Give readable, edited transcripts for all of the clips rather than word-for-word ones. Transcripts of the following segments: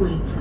улица.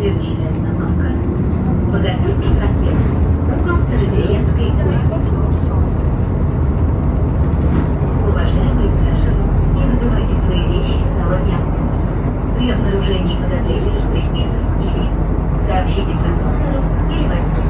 Следующая остановка – Богатырский проспект, угол Стародеревенской улицы. Уважаемые пассажиры, не забывайте свои вещи в салоне автобуса. При обнаружении подозрительных предметов и лиц сообщите кондуктору или водителю.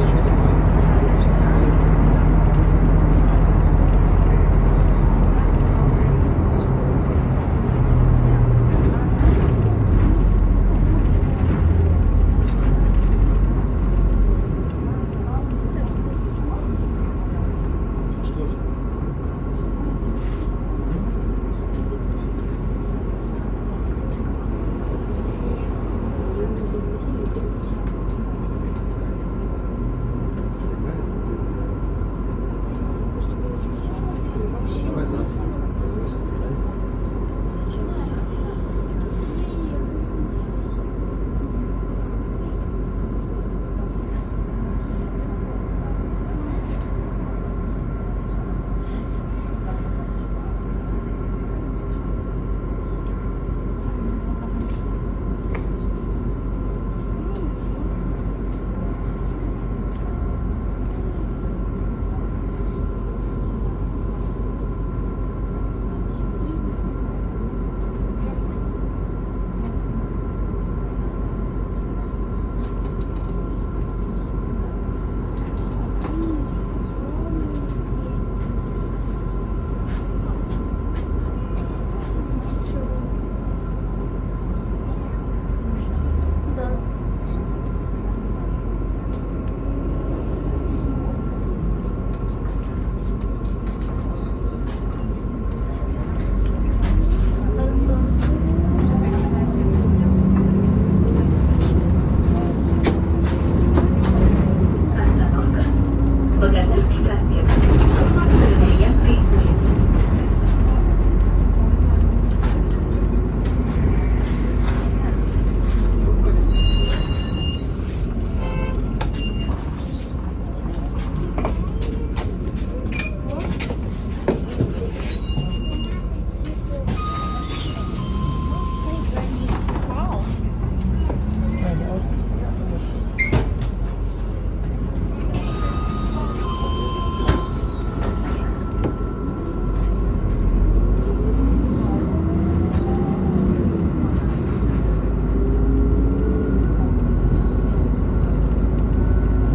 Богатырский проспект, угол Стародеревенской улицы.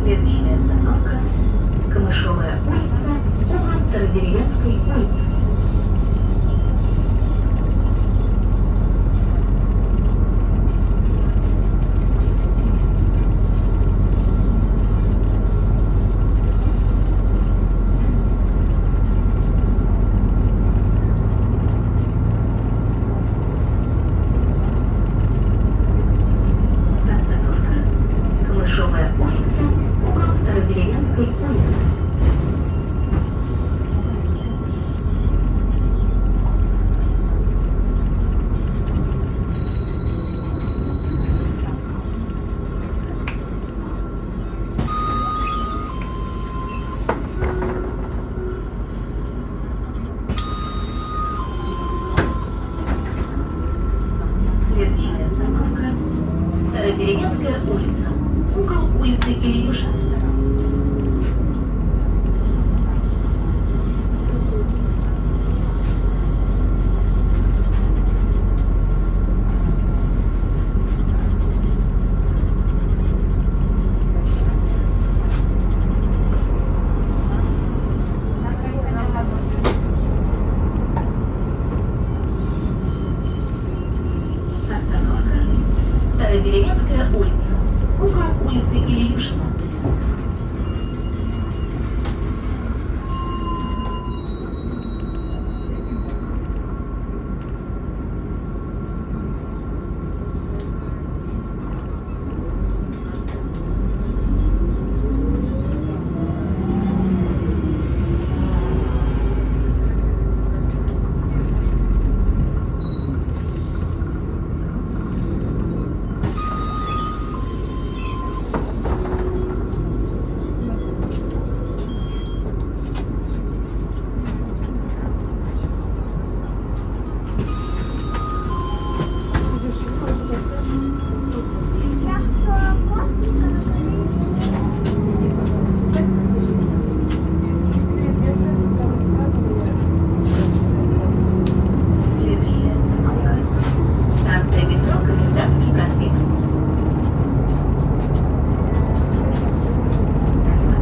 Следующая остановка – Камышовая улица, угол Стародеревенской улицы. Остановка – Камышовая улица, угол Стародеревенской улицы. Стародеревенская улица. Угол улицы Ильюшина. Остановка. Стародеревенская улица. Угол улицы Ильюшина. Следующая остановка. Станция метро Комендантский проспект.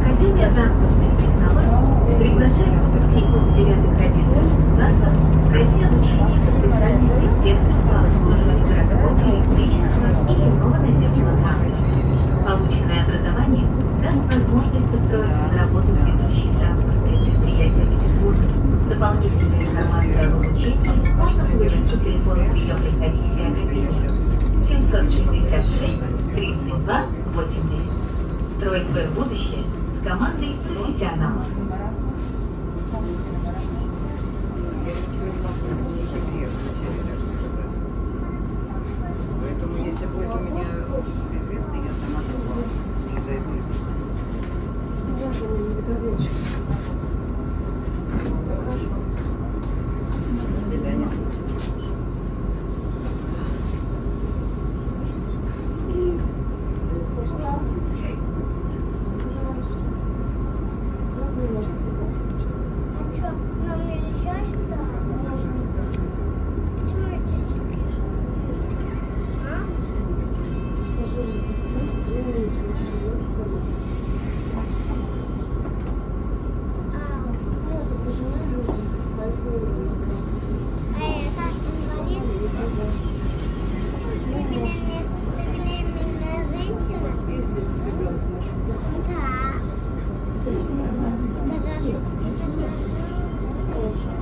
Академия транспортных технологий приглашает выпускников 9-11 классов пройти обучение по специальности техника по обслуживанию городского, электрического и иного наземного транспорта. Полученное образование даст возможность устроиться на работу в ведущие транспортные предприятия Петербурга. Дополнительную информацию об обучении можно получить по телефону приемной комиссии Академии 766 32 80. Строй свое будущее с командой профессионалов. Я ничего не могу в сентябре хотели даже сказать. Поэтому, если будет у меня известно, я сама не зайду. До свидания. Что, нам нельзя сюда? Почему здесь пишут? А? А это инвалид?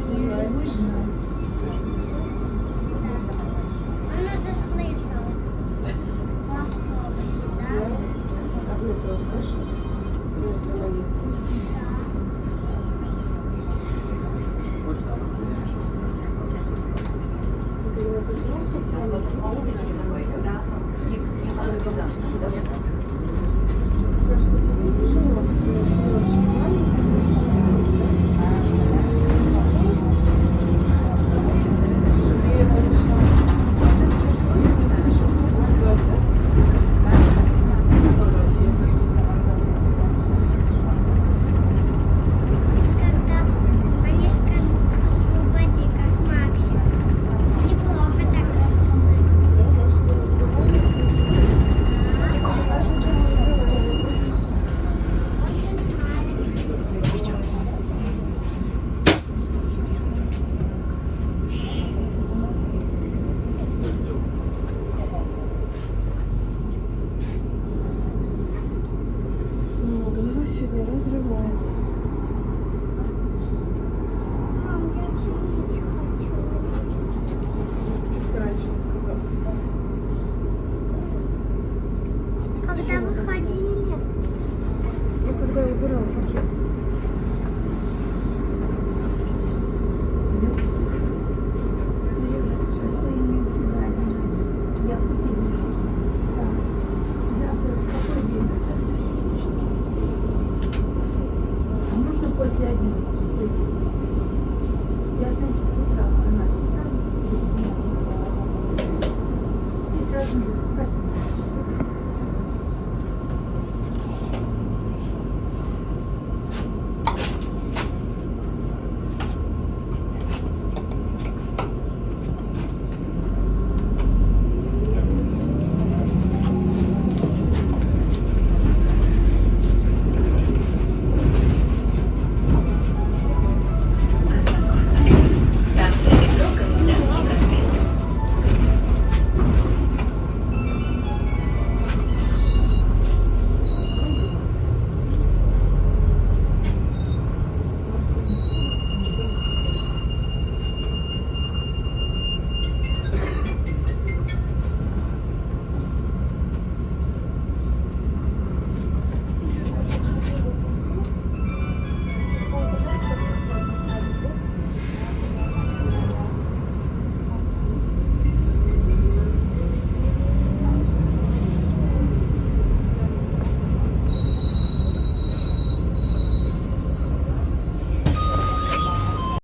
Беременная женщина? Да. Он это слышал. В автобусе, да? Вот там.